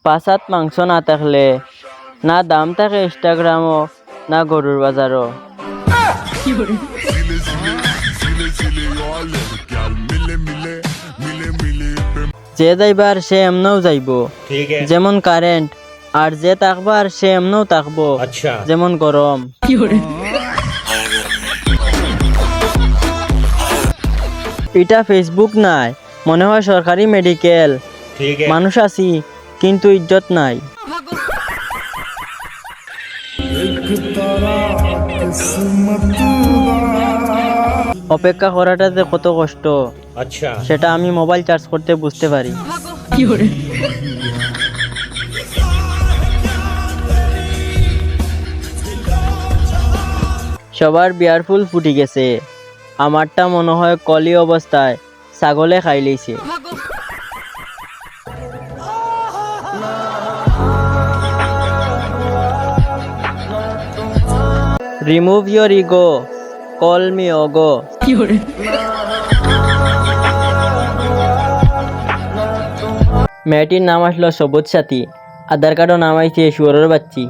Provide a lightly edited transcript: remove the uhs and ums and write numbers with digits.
পাঁচাত মাংস না থাকলে না দাম থাকে ইনস্টাগ্রামও না গরুর বাজারও। যে যাইবার সে এমনও যাইব যেমন কারেন্ট, আর যে থাকবার সে এমনও থাকবো যেমন গরম। এটা ফেসবুক নাই, মনে হয় সরকারি মেডিকেল। মানুষ আছি কিন্তু ইজ্জত নাই। অপেক্ষা করাটা যে কত কষ্ট সেটা আমি মোবাইল চার্জ করতে বুঝতে পারি। সবার বিয়ার ফুল ফুটি গেছে, আমারটা মনে হয় কলি অবস্থায় ছাগলে খাই লইছে। Remove your ego, call me ওগো। মেয়েটির নাম আসলো সবুজ সাথী, আধার কার্ডও নাম আইছে শুয়োরের বাচ্চি।